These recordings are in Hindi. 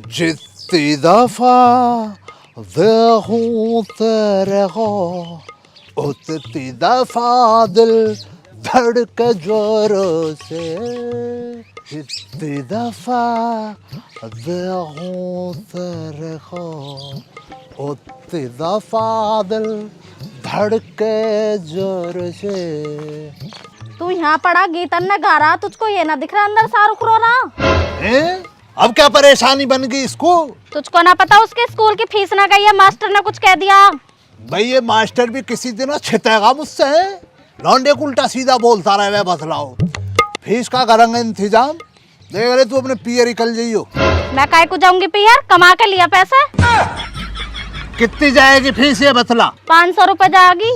जितनी दफा देखूं तेरे को उतनी दफा दिल धड़के जोरों से जितनी दफा देखूं तेरे को उतनी दफा दिल धड़के जोर से। तू यहाँ पड़ा गीतन ने गा रहा, तुझको ये ना दिख रहा अंदर शाहरुख रो रहा हैं? अब क्या परेशानी बन गई इसको? तुझको ना पता उसके स्कूल की फीस ना गई है, मास्टर ने कुछ कह दिया। भाई ये मास्टर भी किसी दिन छितेगा मुझसे। लौंडे को उल्टा सीधा बोलता रहे, बतलाओ फीस का करेंगे इंतजाम। देख रहे तू अपने पियर निकल जाइयो। मैं काय को जाऊंगी पियर, कमा के लिया पैसे। कितनी जाएगी फीस ये बतला? 500 रुपए जाएगी।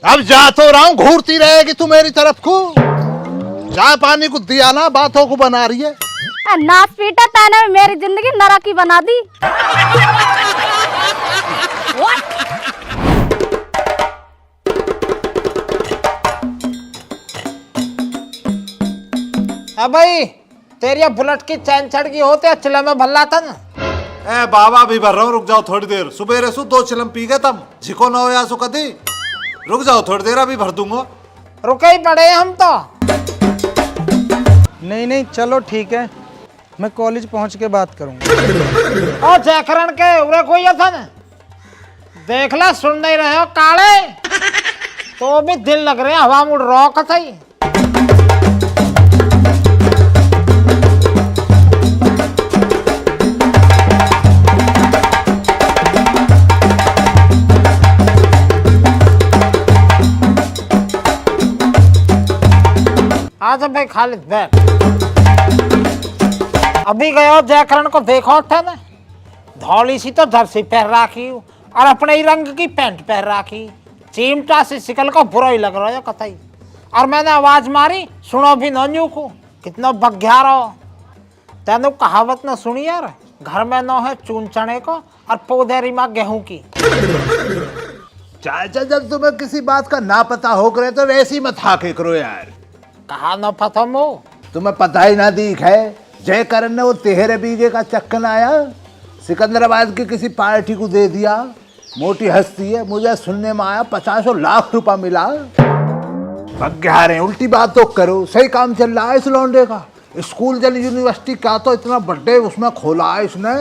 अब जा तो रहा हूँ, घूरती रहेगी तू मेरी तरफ को। चाय पानी को दिया ना, बातों को बना रही है। नाच पीटा तैने मेरी जिंदगी नरक की बना दी। भाई तेरी बुलेट की चैन चढ़ गई होते चिल्ला में भल्ला था ना। ए बाबा भी भर रहा हूँ, रुक जाओ थोड़ी देर। सुबेरे सु 2 चिलम पी गए तम झिको न हो या सु कदी। रुक जाओ थोड़ी देर, अभी भर दूंगा। रुके ही पड़े हम तो। नहीं चलो ठीक है, मैं कॉलेज पहुंच के बात करूंगा। और जयकरण के उरे कोई था ना, देख ला सुन नहीं रहे हो काले तो भी दिल लग रहे हैं हवा मुड़ रहा कथई। आजा भाई खालिद बैठ। अभी गयो जयकरण को देखो था ना, धौली सी तो जर्सी पहन राखी और अपने ही रंग की पैंट पहन राखी। चिमटा सी शिकल को बुरा ही लग रहा है कतई। और मैंने आवाज मारी, सुनो भी नन्यू को कितना बग्या रहो। तेनु कहावत न सुनी यार, घर में न है चून चने को और पौधेरी माँ गेहूं की। चाचा जब तुम्हें किसी बात का ना पता हो करे तो वैसे ही मत हाके करो यार। कहा न पता मो, तुम्हें पता ही ना दिख है। जयकरण ने वो 13 बीघे का चक्कन आया सिकंदराबाद की किसी पार्टी को दे दिया। मोटी हस्ती है, मुझे सुनने में आया 50 लाख रुपया मिला। बग्या रहे, उल्टी बात तो करो। सही काम चल रहा है इस लौंडे का। स्कूल जल यूनिवर्सिटी का तो इतना बर्थडे उसमें खोला है इसने,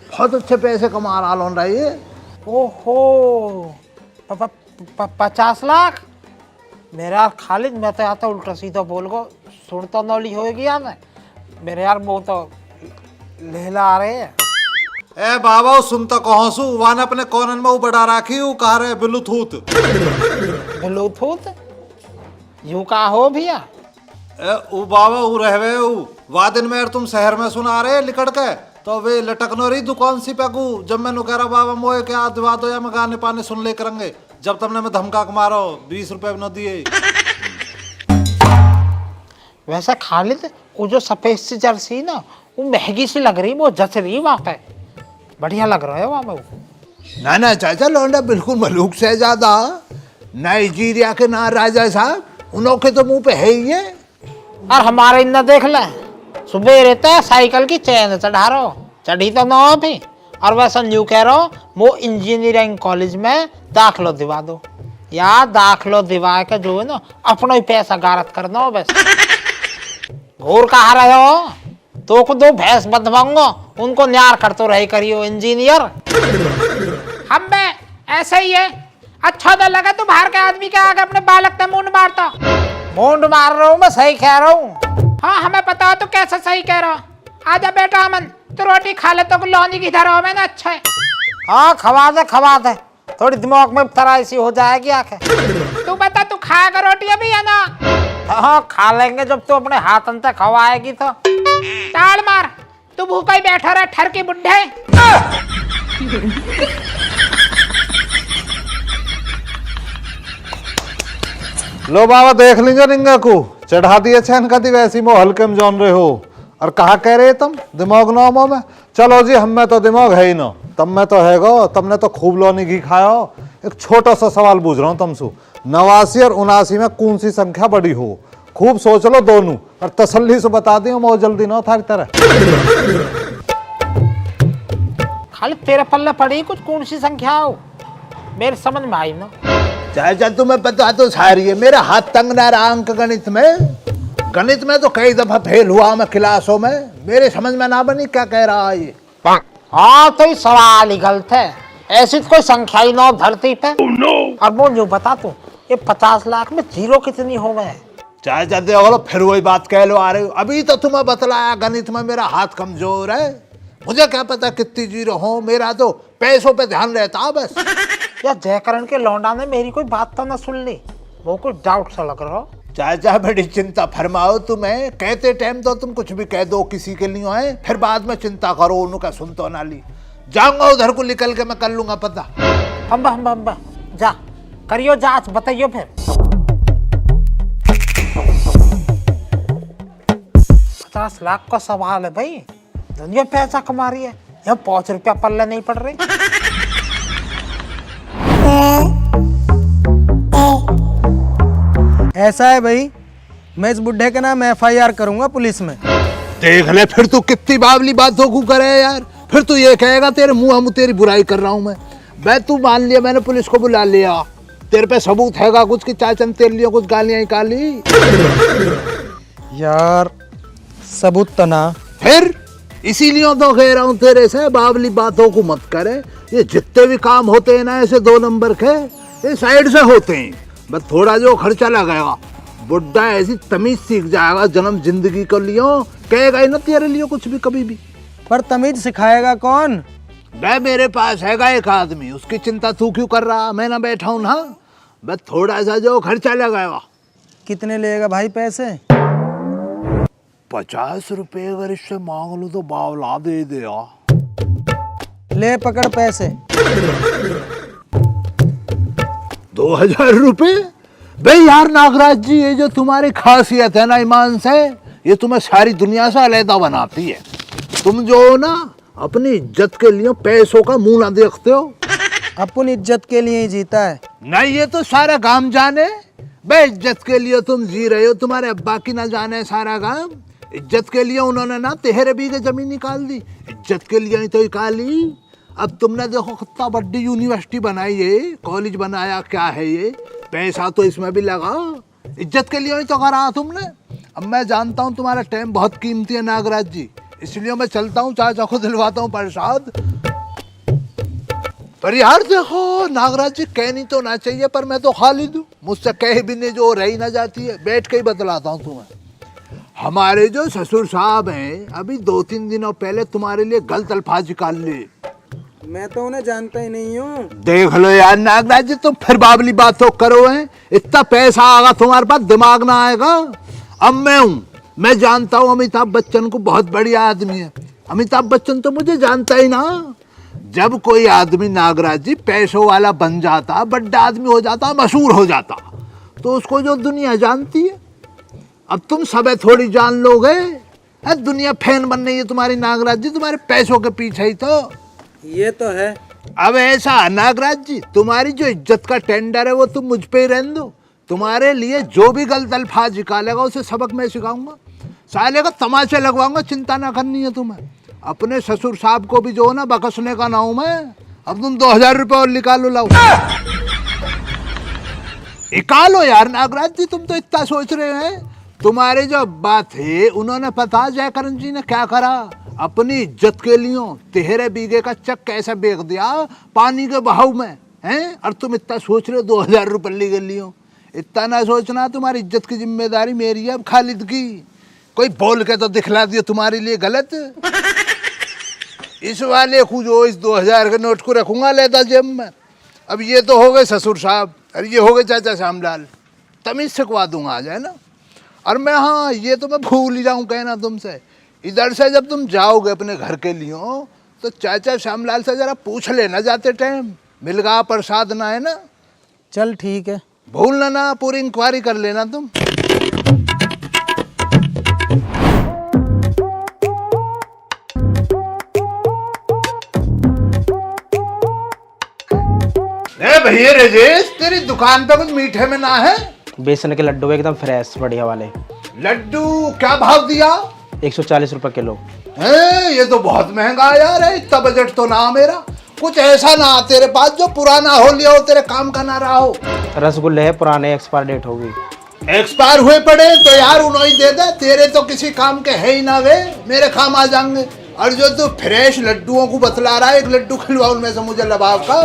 बहुत अच्छे पैसे कमा रहा लौंडा ये। ओहो 50 लाख। मेरे यार खालिद मैं तो आता उल्टा सीधा बोल गो, सुन तो नौली होगी यार। मेरे यार वो तो लेला आ रहे हैं। ए बाबा सुन तो कहो सु वान अपने कोनन में बड़ा राखी हूँ कहा रहे ब्लूटूथ। ब्लूटूथ यू का हो भैया? ऊ बाबा ऊ रहवे ऊ वादिन में तुम शहर में सुना रहे लिकड़ के तो वे लटकनो रही दुकान सी पे को। जब मैंने कह रहा बाबा मोए क्या दिवा दो या मैं गाने पाने सुन ले करेंगे, जब तुमने मैं धमका के मारो 20 रुपए न दिए। वैसे खालिद वो जो सफेद सी जर्सी ना वो महंगी सी लग रही, वो जच रही वहाँ पे, बढ़िया लग रहा है वहाँ पे। ना चाचा लौंडा बिल्कुल मलूक से ज्यादा। नाइजीरिया के ना राजा साहब उनके तो मुंह पे है ही है। और हमारे इन्ना देख ले, सुबह रहता है साइकिल की चैन चढ़ा रहा, चढ़ी तो ना हो भी। और वैसा न्यू कह रहा हूँ वो इंजीनियरिंग कॉलेज में दाखिलो दिवा दो या दाखिलो दिवा के जो है ना अपना ही पैसा गारत करना हो। वैसे घूर कहा रहे हो तो को 2 भैंस बंधवाऊंगा, उनको न्यार कर तो रही करियो इंजीनियर। हम में ऐसे ही है। अच्छा तो लगा तू बाहर के आदमी के आगे अपने बालक ने मुंड मारता। मुंड मार रहा हूँ मैं, सही कह रहा हूँ। हाँ हमें पता हो तो कैसे सही कह रहा। आजा बेटा अमन तो रोटी खा ले तो लौनी की धरा हो मैंने। अच्छा है हाँ खवा दे थोड़ी दिमाग में तराई सी हो जाएगी आखे। तू बता तू खाएगा रोटी अभी है ना? हाँ खा लेंगे जब तू अपने हाथ अंत खवाएगी तो। ताल मार तू भूखा ही बैठा रहा ठर के बुड्ढे। लो बाबा देख लीजिए रिंगा को चढ़ा दिए छन कदी वैसी मो हल्के में जान रहे हो। और कहा कह रहे तुम दिमाग नामों में? चलो जी हमें तो दिमाग है ही ना, तब में तो है गो। तुमने तो खूब लोनी घी खाया। एक छोटा सा सवाल पूछ रहा हूँ तुमसे, 89 और 79 में कौन सी संख्या बड़ी हो? खूब सोच लो दोनों, और तसल्ली से बता दियो मो जल्दी ना था तरह। खाली तेरे पल्ले पड़ी कुछ कौन सी संख्या हो, मेरे समझ में आई ना। चाचा तुम्हें पता तो सारी है, मेरा हाथ तंग ना रहा अंक गणित में। गणित में तो कई दफा फेल हुआ मैं क्लासों में, मेरे समझ में ना बनी क्या कह रहा है ये। हाँ तो ये सवाल ही गलत है, ऐसी तो कोई संख्या ही ना हो धरती पे। और वो जो बता तू, ये 50 लाख में जीरो कितनी हो गए? चाचा देखो फिर वही बात कह लो आ रहे हो। अभी तो तुम्हें बतलाया गणित में मेरा हाथ कमजोर है, मुझे क्या पता कितनी जीरो हो, मेरा तो पैसों पे ध्यान रहता बस। या जयकरण के लौंडा ने मेरी कोई बात तो ना सुन ली, वो कुछ डाउट सा लग रहा हो। चाचा बड़ी चिंता फरमाओ तुम्हें, कहते टाइम तो तुम कुछ भी कह दो किसी के लिए है, फिर बाद में चिंता करो उनका सुन तो ना ली। जाऊंगा उधर को निकल के मैं कर लूंगा पता। हम जा करियो जांच, बताइयो फिर। 50 लाख का सवाल है भाई, दुनिया पैसा कमा रही है, यहाँ 5 रुपया पल्ले नहीं पड़ रहे। ऐसा है भाई, मैं इस बुढ़े के नाम FIR करूंगा पुलिस में। देख ले फिर तू कितनी बावली बातों को करे यार, फिर तू ये कहेगा तेरे मुंह हम तेरी बुराई कर रहा हूं मैं तू मान लिया मैंने पुलिस को बुला लिया, तेरे पे सबूत हैगा कुछ कि चाचा ने तेरे लिए कुछ गालियां निकाली? यार सबूत तो ना। फिर इसीलिए तो कह रहा हूँ तेरे से बावली बातों को मत करे। ये जितने भी काम होते हैं ना ऐसे 2 नंबर के, ये साइड से होते हैं। बस थोड़ा जो खर्चा लगेगा, बुढ़ा ऐसी तमीज सीख जाएगा जन्म जिंदगी को लिए, कहेगा ही ना तेरे लिए कुछ भी कभी भी। पर तमीज सिखाएगा कौन? मैं मेरे पास हैगा एक आदमी, उसकी चिंता तू क्यों कर रहा, मैं ना बैठा हूँ ना। बस थोड़ा सा जो खर्चा लगेगा। कितने लेगा भाई पैसे? 50 रुपए अगर इससे मांग लूँ तो बावला दे देगा। ले पकड़ पैसे। 2000 रुपए? भाई यार नागराज जी, ये जो तुम्हारी खासियत है ना ईमान से, ये तुम्हें सारी दुनिया से अलग बनाती है। तुम जो हो ना अपनी इज्जत के लिए पैसों का मुंह ना देखते हो। अपन इज्जत के लिए ही जीता है। नहीं ये तो सारा गांव जाने, बे इज्जत के लिए तुम जी रहे हो, तुम्हारे अब्बा की ना जाने सारा गांव। इज्जत के लिए उन्होंने ना 13 बीघे जमीन निकाल दी, इज्जत के लिए नहीं तो निकाली। अब तुमने देखो कितना बड़ी यूनिवर्सिटी बनाई है, कॉलेज बनाया, क्या है ये, पैसा तो इसमें भी लगा, इज्जत के लिए नहीं तो करा तुमने। अब मैं जानता हूँ तुम्हारा टाइम बहुत कीमती है नागराज जी, इसलिए मैं चलता हूँ, चाचा को दिलवाता हूँ प्रसाद। पर यार देखो नागराज जी, कहनी तो ना चाहिए पर मैं तो खालिद हूँ, मुझसे कह भी नहीं जो रही ना जाती है। बैठ के ही बतलाता हूँ तुम्हें। हमारे जो ससुर साहब हैं अभी 2-3 दिनों पहले तुम्हारे लिए गलत अल्फाज निकाल ले। मैं तो उन्हें जानता ही नहीं हूँ। देख लो यार नागराज जी, तुम फिर बाबली बात तो करो हैं। इतना पैसा आएगा तुम्हारे पास, दिमाग ना आएगा। अब मैं हूँ, मैं जानता हूँ अमिताभ बच्चन को, बहुत बढ़िया आदमी है। अमिताभ बच्चन तो मुझे जानता ही ना। जब कोई आदमी नागराज जी पैसों वाला बन जाता, बड़ा आदमी हो जाता, मशहूर हो जाता, तो उसको जो दुनिया जानती है। अब तुम सब थोड़ी जान लोगे, दुनिया फैन बन रही है तुम्हारी नागराज जी, तुम्हारे पैसों के पीछे ही तो। ये तो है। अब ऐसा नागराज जी, तुम्हारी जो इज्जत का टेंडर है वो तुम मुझ पे ही रहने दो। तुम्हारे लिए जो भी गलत अल्फाज निकालेगा उसे सबक मैं सिखाऊंगा, साले का तमाचे लगवाऊंगा, चिंता ना करनी है तुम्हें। अपने ससुर साहब को भी जो है ना बकसने का ना हूं मैं। अब तुम 2000 रुपये और निकालो, लाओ निकालो यार नागराज जी, तुम तो इतना सोच रहे हैं। तुम्हारे जो अब्बा थे उन्होंने पता जयकरण जी ने क्या करा, अपनी इज्जत के लिए 13 बीघे का चक कैसे बेच दिया पानी के बहाव में, हैं? और तुम इतना सोच रहे हो 2000 रुपये के लिए। इतना ना सोचना, तुम्हारी इज्जत की जिम्मेदारी मेरी है अब खालिद की। कोई बोल के तो दिखला दिया तुम्हारे लिए गलत। इस वाले को जो इस 2000 के नोट को रखूंगा लेता जेब में। अब ये तो हो गए ससुर साहब, और ये हो गए चाचा श्यामलाल, तमीज सिखवा दूंगा आज, है ना। और मैं, हाँ ये तो मैं भूल ही जाऊँ कहना तुमसे, इधर से जब तुम जाओगे अपने घर के लिए तो चाचा श्यामलाल से जरा पूछ लेना जाते टाइम, मिलगा प्रसाद ना, है ना। चल ठीक है, भूलना ना, पूरी इंक्वायरी कर लेना तुम। भैया राजेश, तेरी दुकान पे कुछ मीठे में ना है? बेसन के लड्डू एकदम फ्रेश बढ़िया वाले। लड्डू क्या भाव दिया? 140 रुपए किलो। ये तो बहुत महंगा है यार, इतना बजट तो ना मेरा। कुछ ऐसा ना तेरे पास जो पुराना हो लिया हो, तेरे काम का ना रहा हो। रसगुल्ले है पुराने, एक्सपायर डेट होगी। एक्सपायर हुए पड़े तो यार उन्होंने ही दे दे, तेरे तो किसी काम के है ही ना वे, मेरे काम आ जाएंगे। और जो तू फ्रेश लड्डुओं को बतला रहा है, एक लड्डू खिलवा उनमें से मुझे लबाव का।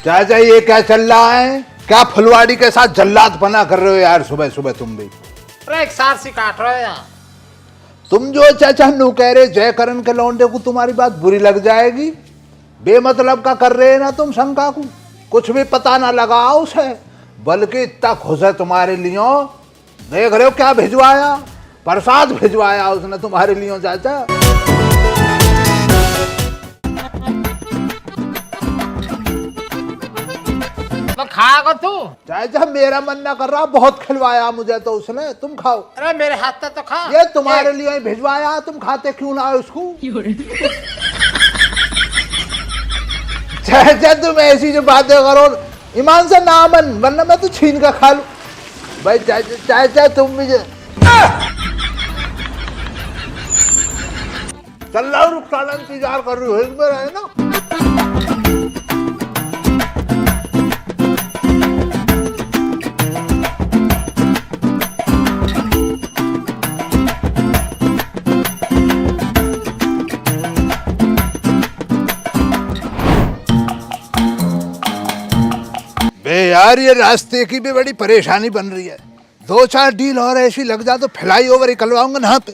चाचा ये क्या चल रहा है? क्या फुलवाड़ी के साथ जल्लाद बना कर रहे हो यार सुबह सुबह तुम भी? अरे एक सार सी काट रहे हैं। तुम जो चाचा नू कह रहे जयकरण के लौंडे को तुम्हारी बात बुरी लग जाएगी। बेमतलब का कर रहे हैं ना तुम शंका को, कुछ भी पता ना लगा उसे, बल्कि इतना खुश है तुम्हारे लिए। देख रहे हो क्या भिजवाया, प्रसाद भिजवाया उसने तुम्हारे लिए चाचा। खाएगा तू? चाचा मेरा मन ना कर रहा, बहुत खिलवाया मुझे तो उसने, तुम खाओ। अरे मेरे हाथ से तो खा। ये तुम्हारे लिए ही भिजवाया, तुम खाते क्यों ना उसको? चाचा तुम ऐसी जो बातें करो, ईमान से ना मन, वरना मैं तो छीन कर खा लूं। भाई चाचा तुम मुझे चल रहा हूँ, रुखसाना इंतजार कर रही हो मेरा, है ना? यार ये रास्ते की भी बड़ी परेशानी बन रही है। 2-4 डील और ऐसी लग जा तो फ्लाई ओवर निकलवाऊंगा ना पे।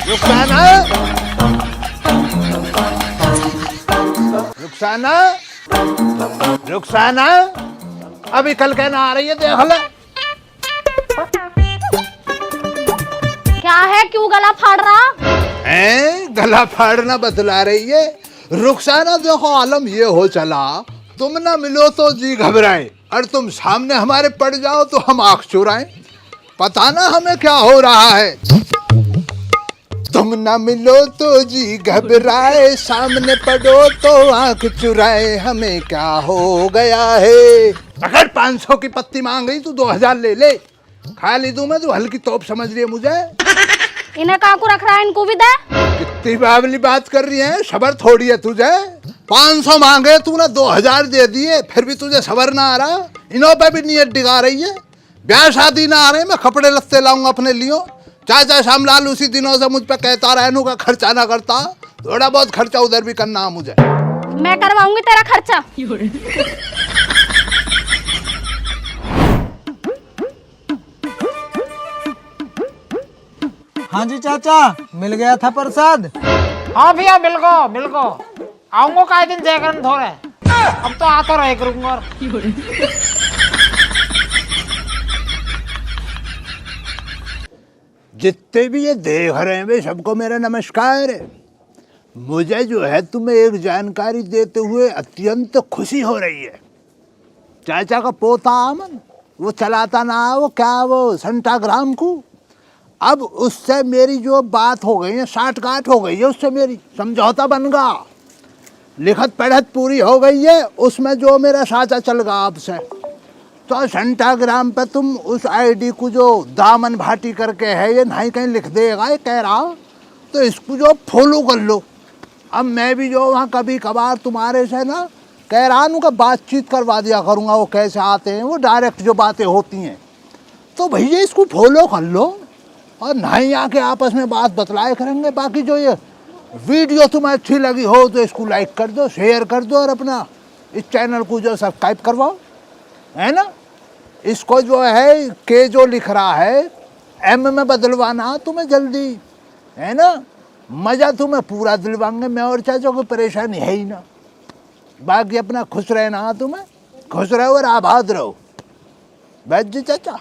रुखसाना, रुखसाना, रुखसाना, अभी कल कहना आ रही है, देख ले। क्या है, क्यों गला फाड़ रहा है? गला फाड़ना बतला रही है रुखसाना। देखो आलम ये हो चला, तुम ना मिलो तो जी घबराए, और तुम सामने हमारे पड़ जाओ तो हम आंख चुराएं। पता ना हमें क्या हो रहा है। तुम ना मिलो तो जी घबराए, सामने पड़ो तो आंख चुराए, हमें क्या हो गया है। अगर 500 की पत्ती मांग रही तो 2000 ले ले, खा ली दूं मैं, तो हल्की तोप समझ रही है मुझे। इन्हें कहाँ को रख रहा है, इनको भी दे। कितनी बावली बात कर रही है, सबर थोड़ी है तुझे। 500 मांगे तूने 2000 दे दिए, फिर भी तुझे सबर ना आ रहा। इन्हों पे भी नीयत डिगा रही है। ब्याह शादी ना आ रहे, मैं कपड़े लत्ते लाऊंगा अपने लिए। चाचा श्यामलाल उसी दिनों से मुझ पे कहता रहने का खर्चा ना करता, थोड़ा बहुत खर्चा उधर भी करना है मुझे। मैं करवाऊंगी तेरा खर्चा। हाँ जी चाचा, मिल गया था प्रसाद। हाँ भैया बिल्को आऊंगा काय दिन जयकरण थोड़े, अब तो आता रहे करूंगा। जितने भी ये देख रहे हैं वे सबको मेरा नमस्कार है। मुझे जो है तुम्हें एक जानकारी देते हुए अत्यंत खुशी हो रही है। चाचा का पोता अमन, वो चलाता ना वो क्या वो संटाग्राम को, अब उससे मेरी जो बात हो गई है, साठ-गांठ हो गई है उससे, मेरी समझौता बन गया, लिखत पढ़त पूरी हो गई है। उसमें जो मेरा साचा चल गया आपसे, तो संटाग्राम पे तुम उस आईडी को जो दामन भाटी करके है, ये नहीं कहीं लिख देगा ये कह रहा, तो इसको जो फॉलो कर लो। अब मैं भी जो वहाँ कभी कभार तुम्हारे से ना कह रहा हूँ का बातचीत करवा दिया करूँगा, वो कैसे आते हैं, वो डायरेक्ट जो बातें होती हैं, तो भैया इसको फॉलो कर लो और नहीं आके आपस में बात बतलाए करेंगे। बाकी जो ये वीडियो तुम्हें अच्छी लगी हो तो इसको लाइक कर दो, शेयर कर दो, और अपना इस चैनल को जो सब्सक्राइब करवाओ, है ना। इसको जो है के जो लिख रहा है एम में बदलवाना तुम्हें जल्दी, है ना। मज़ा तुम्हें पूरा दिलवाएंगे मैं और चाचा, को परेशानी है ही ना। बाकी अपना खुश रहना, तुम्हें खुश रहो और आबाद रहो। बैठ जी चाचा।